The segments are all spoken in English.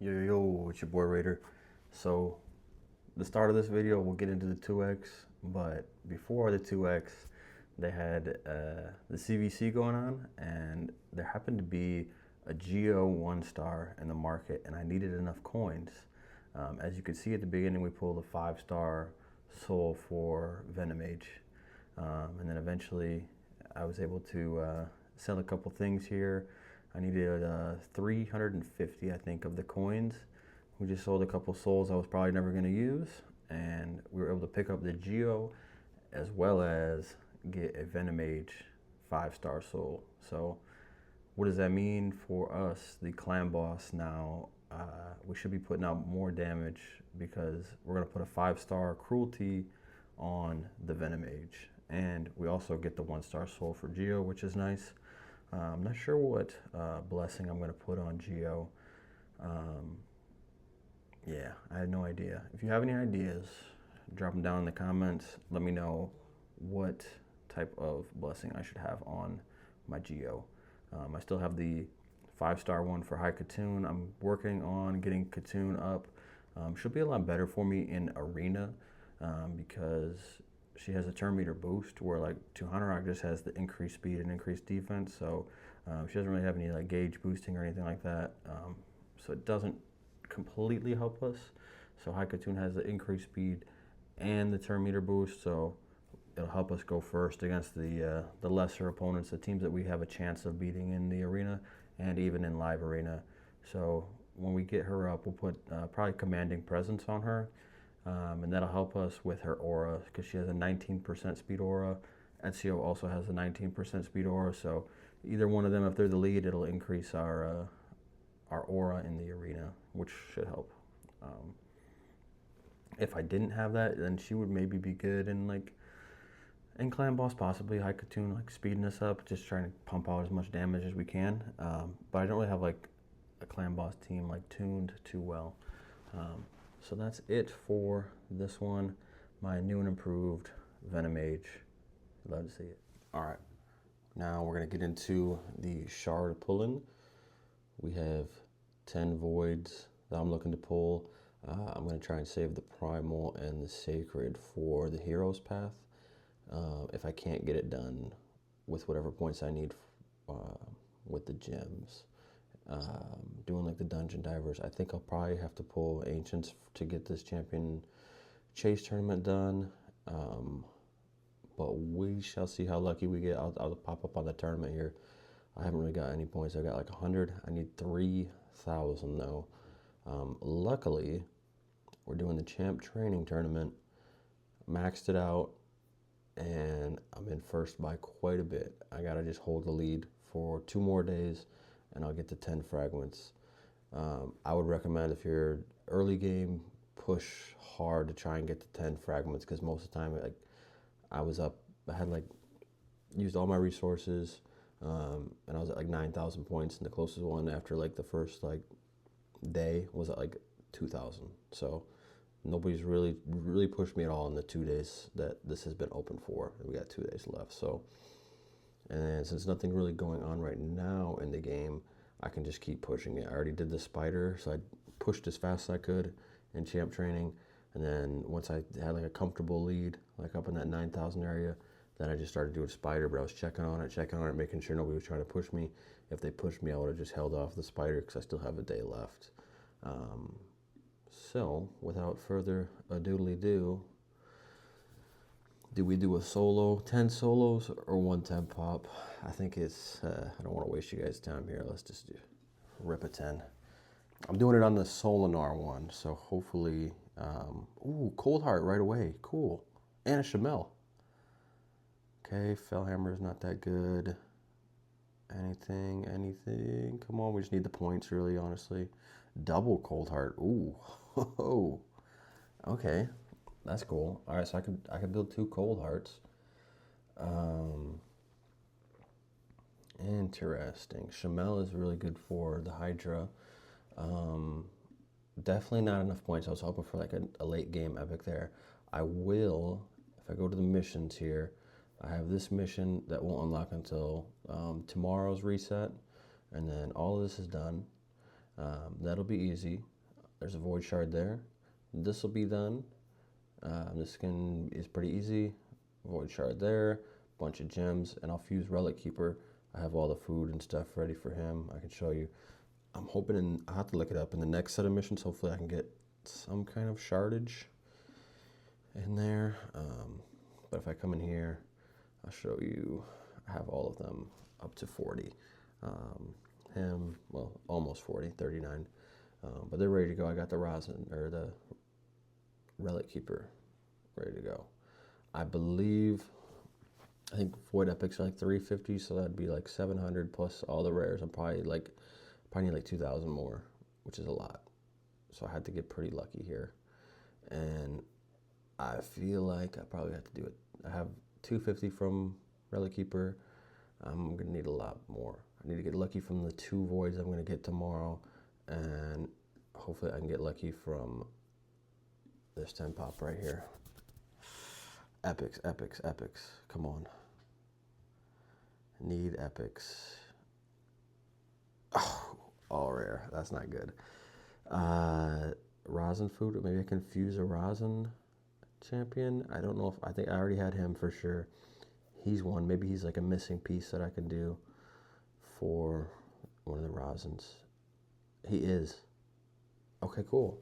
Yo, it's your boy Raider. So, the start of this video, we'll get into the 2X, but before the 2X, they had the CVC going on, and there happened to be a Geo 1-star in the market, and I needed enough coins. As you can see at the beginning, we pulled a 5-star soul for Venomage, and then eventually I was able to sell a couple things here. I needed 350, I think, of the coins. We just sold a couple souls I was probably never going to use, and we were able to pick up the Geo as well as get a Venomage 5-star soul. So what does that mean for us, the clan boss now? We should be putting out more damage because we're going to put a 5-star cruelty on the Venomage. And we also get the 1-star soul for Geo, which is nice. I'm not sure what blessing I'm going to put on Geo. Yeah, I had no idea. If you have any ideas, drop them down in the comments. Let me know what type of blessing I should have on my Geo. I still have the 5-star one for High Katoon. I'm working on getting Katoon up. Should be a lot better for me in Arena because she has a turn meter boost where like Tuhanarok just has the increased speed and increased defense. So she doesn't really have any like gauge boosting or anything like that. So it doesn't completely help us. So High Katoon has the increased speed and the turn meter boost. So it'll help us go first against the lesser opponents, the teams that we have a chance of beating in the arena and even in live arena. So when we get her up, we'll put probably commanding presence on her. And that'll help us with her aura because she has a 19% speed aura. Ezio also has a 19% speed aura. So either one of them, if they're the lead, it'll increase our aura in the arena, which should help. If I didn't have that, then she would maybe be good in clan boss, possibly High Katoon, like speeding us up, just trying to pump out as much damage as we can. But I don't really have like a clan boss team like tuned too well. So that's it for this one. My new and improved Venomage. Love to see it. All right, now we're gonna get into the shard pulling. We have 10 voids that I'm looking to pull. I'm gonna try and save the primal and the sacred for the hero's path. If I can't get it done with whatever points I need with the gems. Doing like the dungeon divers, I think I'll probably have to pull ancients to get this champion chase tournament done, but we shall see how lucky we get. I'll pop up on the tournament here. I haven't really got any points. I got like 100. I need 3,000 though. Luckily we're doing the champ training tournament, maxed it out, and I'm in first by quite a bit. I gotta just hold the lead for 2 more days and I'll get to 10 fragments. I would recommend, if you're early game, push hard to try and get to 10 fragments, because most of the time, like, I was up, I had like used all my resources, and I was at like 9,000 points, and the closest one after like the first like day was at like 2,000. So nobody's really pushed me at all in the 2 days that this has been open for. We got 2 days left. So, and since nothing really going on right now in the game, I can just keep pushing it. I already did the spider, so I pushed as fast as I could in champ training. And then once I had like a comfortable lead, like up in that 9,000 area, then I just started doing spider, but I was checking on it, making sure nobody was trying to push me. If they pushed me, I would have just held off the spider because I still have a day left. So without further ado, do we do a solo, 10 solos, or 1 10 pop? I think it's, I don't want to waste you guys' time here. Let's just rip a 10. I'm doing it on the Solinar one, so hopefully, ooh, Cold Heart right away, cool. And a Shamel. Okay, Fellhammer is not that good. Anything, come on, we just need the points really, honestly. Double Cold Heart, ooh, ho. Okay. That's cool. All right, so I could build 2 cold hearts. Interesting. Shamel is really good for the Hydra. Definitely not enough points. I was hoping for like a late game epic there. I will, if I go to the missions here, I have this mission that won't unlock until tomorrow's reset, and then all of this is done. That'll be easy. There's a void shard there. This will be done. The skin is pretty easy. Void shard there, bunch of gems, and I'll fuse Relic Keeper. I have all the food and stuff ready for him. I can show you. I'm hoping, I'll have to look it up in the next set of missions. Hopefully I can get some kind of shardage in there. But if I come in here, I'll show you, I have all of them up to 40. Him, well, almost 40, 39. But they're ready to go. I got the rosin, or the Relic Keeper ready to go. I think Void Epics are like 350, so that'd be like 700 plus all the rares. I'm probably need like 2,000 more, which is a lot. So I had to get pretty lucky here. And I feel like I probably have to do it. I have 250 from Relic Keeper. I'm gonna need a lot more. I need to get lucky from the 2 voids I'm gonna get tomorrow, and hopefully I can get lucky from this 10 pop right here. Epics, epics, epics. Come on. Need epics. Oh, all rare. That's not good. Rosin food. Maybe I can fuse a rosin champion. I don't know if, I think I already had him for sure. He's one. Maybe he's like a missing piece that I can do for one of the rosins. He is. Okay, cool.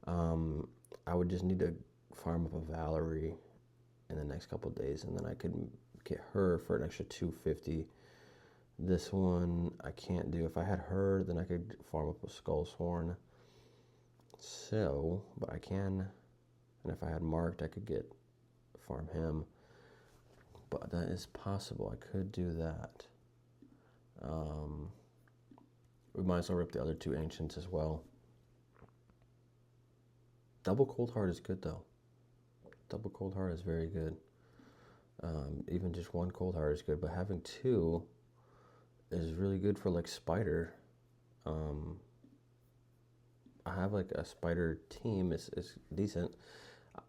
I would just need to farm up a Valerie in the next couple of days, and then I could get her for an extra 250. This one I can't do. If I had her, then I could farm up a Skullsworn. So, but I can, and if I had marked, I could farm him. But that is possible. I could do that. We might as well rip the other 2 ancients as well. Double Cold Heart is good though. Double Cold Heart is very good. Even just 1 Cold Heart is good, but having 2 is really good for like Spider. I have like a Spider team. It's decent.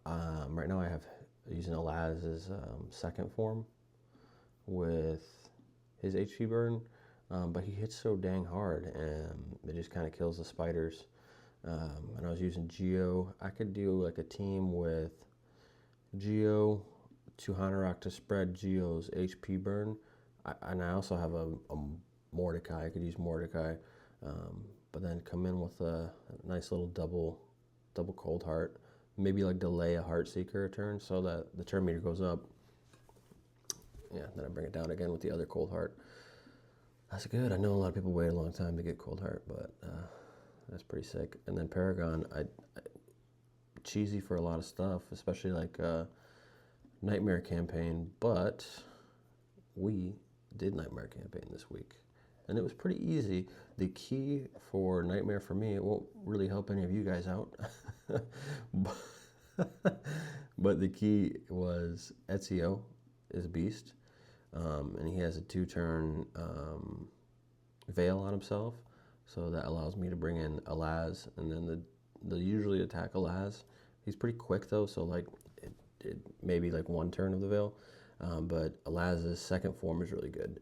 Right now I have using Alaz's second form with his HP burn, but he hits so dang hard, and it just kind of kills the spiders. And I was using Geo. I could do like a team with Geo, 2 Hanorok to spread Geo's HP burn. And I also have a Mordecai. I could use Mordecai, but then come in with a nice little double Cold Heart. Maybe like delay a Heartseeker a turn so that the turn meter goes up. Yeah, then I bring it down again with the other Cold Heart. That's good. I know a lot of people wait a long time to get Cold Heart, but that's pretty sick. And then Paragon, I cheesy for a lot of stuff, especially like Nightmare Campaign, but we did Nightmare Campaign this week, and it was pretty easy. The key for Nightmare for me, it won't really help any of you guys out, but the key was Ezio is a beast, and he has a 2-turn veil on himself, so that allows me to bring in Alaz, and then the usually attack Alaz. He's pretty quick though, so like it maybe like 1 turn of the veil. But Alaz's second form is really good.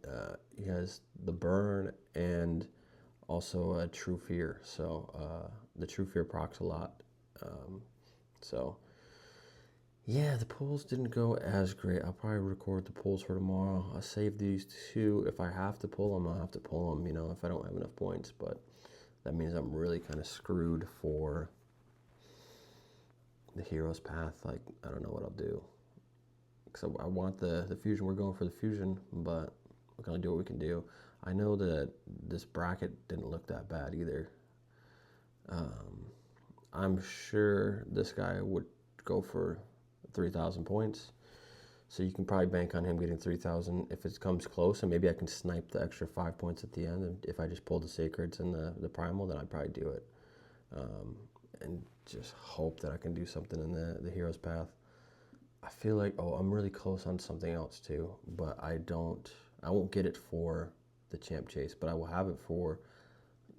He has the burn and also a True Fear. So the True Fear procs a lot. So yeah, the pulls didn't go as great. I'll probably record the pulls for tomorrow. I'll save these 2. If I have to pull them, I'll have to pull them, you know, if I don't have enough points. But that means I'm really kind of screwed for the hero's path. Like, I don't know what I'll do. So I want the fusion. We're going for the fusion, but we're going to do what we can do. I know that this bracket didn't look that bad either. I'm sure this guy would go for 3,000 points. So you can probably bank on him getting 3,000 if it comes close, and maybe I can snipe the extra 5 points at the end. And if I just pull the Sacreds and the Primal, then I'd probably do it. And just hope that I can do something in the hero's path. I feel like, I'm really close on something else too, but I won't get it for the champ chase, but I will have it for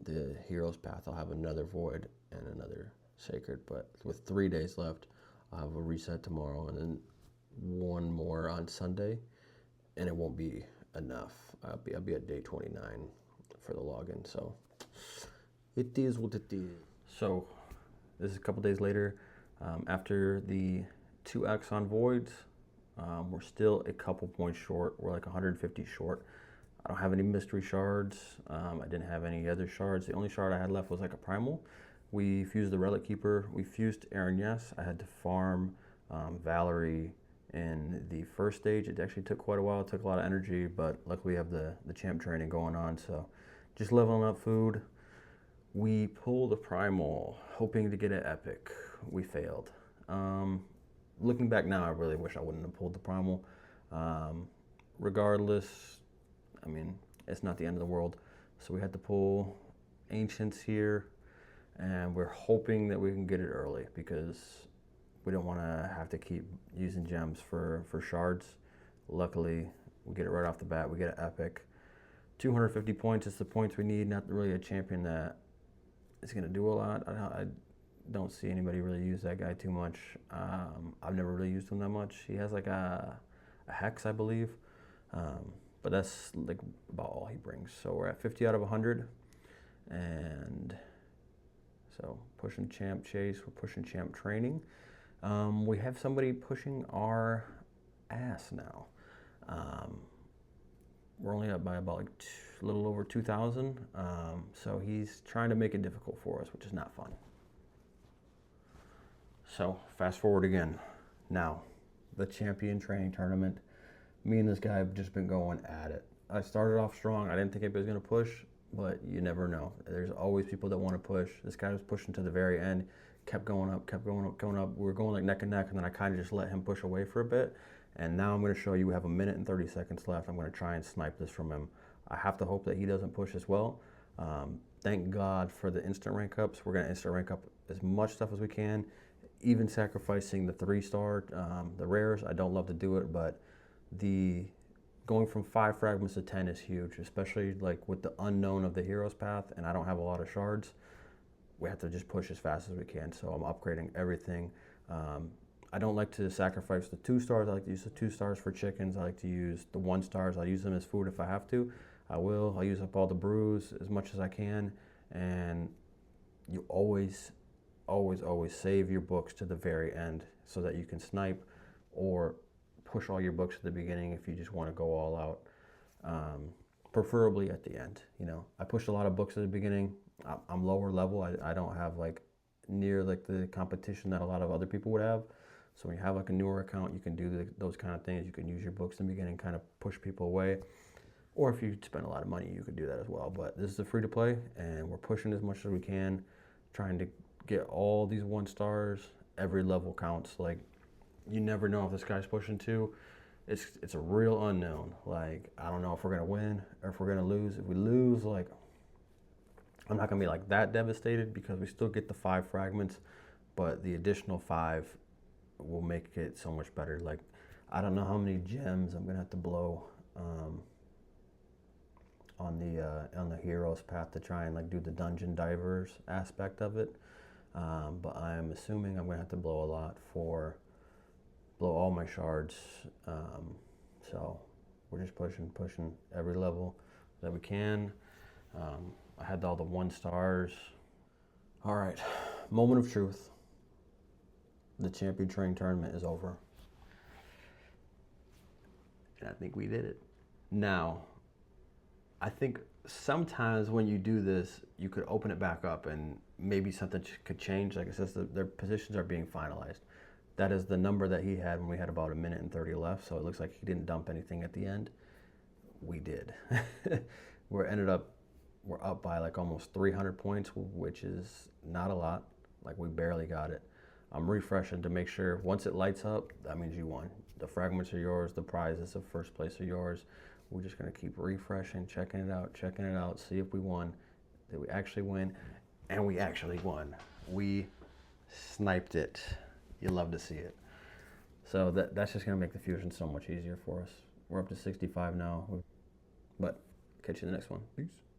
the hero's path. I'll have another void and another sacred, but with 3 days left, I'll have a reset tomorrow and then 1 more on Sunday, and it won't be enough. I'll be at day 29 for the login, so it is what it is. So this is a couple days later. After the 2x on voids, we're still a couple points short. We're like 150 short. I don't have any mystery shards. I didn't have any other shards. The only shard I had left was like a primal. We fused the Relic Keeper. We fused Aaron Yes. I had to farm Valerie in the first stage. It actually took quite a while. It took a lot of energy, but luckily we have the champ training going on. So just leveling up food. We pulled a primal, hoping to get an epic. We failed. Looking back now, I really wish I wouldn't have pulled the primal. Regardless, I mean, it's not the end of the world. So we had to pull Ancients here, and we're hoping that we can get it early because we don't want to have to keep using gems for shards. Luckily, we get it right off the bat. We get an epic. 250 points is the points we need. Not really a champion that is going to do a lot. I don't see anybody really use that guy too much. I've never really used him that much. He has like a hex, I believe. But that's like about all he brings. So we're at 50 out of 100. And so pushing champ chase, we're pushing champ training. We have somebody pushing our ass now. We're only up by about like a little over 2,000. So he's trying to make it difficult for us, which is not fun. So fast forward again. Now, the champion training tournament. Me and this guy have just been going at it. I started off strong. I didn't think anybody was going to push, but you never know. There's always people that want to push. This guy was pushing to the very end, kept going up, kept going up, going up. We were going like neck and neck, and then I kind of just let him push away for a bit. And now I'm going to show you we have 1 minute and 30 seconds left. I'm going to try and snipe this from him. I have to hope that he doesn't push as well. Thank God for the instant rank ups. We're going to instant rank up as much stuff as we can, even sacrificing the 3-star, the rares. I don't love to do it, but the going from 5 fragments to 10 is huge, especially like with the unknown of the hero's path, and I don't have a lot of shards. We have to just push as fast as we can, so I'm upgrading everything. I don't like to sacrifice the 2-stars. I like to use the 2 stars for chickens. I like to use the 1-stars. I'll use them as food if I have to. I'll use up all the brews as much as I can, and you always save your books to the very end so that you can snipe or push all your books at the beginning if you just want to go all out, preferably at the end. You know, I pushed a lot of books at the beginning. I'm lower level. I don't have like near like the competition that a lot of other people would have. So when you have like a newer account, you can do those kind of things. You can use your books in the beginning, kind of push people away. Or if you spend a lot of money, you could do that as well. But this is a free to play, and we're pushing as much as we can, trying to get all these 1-stars. Every level counts. Like, you never know if this guy's pushing 2. It's a real unknown. Like, I don't know if we're gonna win or if we're gonna lose. If we lose, like, I'm not gonna be like that devastated because we still get the 5 fragments, but the additional 5 will make it so much better. Like, I don't know how many gems I'm gonna have to blow on the hero's path to try and like do the dungeon divers aspect of it. But I'm assuming I'm gonna have to blow a lot for blow all my shards. So we're just pushing every level that we can. I had all the 1-stars. All right, moment of truth. The champion training tournament is over. And I think we did it. Now, I think sometimes when you do this, you could open it back up and maybe something could change. Like it says, their positions are being finalized. That is the number that he had when we had about 1 minute and 30 left. So it looks like he didn't dump anything at the end. We did. We're up by like almost 300 points, which is not a lot. Like we barely got it. I'm refreshing to make sure once it lights up, that means you won. The fragments are yours. The prizes of first place are yours. We're just gonna keep refreshing, checking it out, see if we won. Did we actually win? And we actually won. We sniped it. You love to see it. So that's just gonna make the fusion so much easier for us. We're up to 65 now. But catch you in the next one. Peace.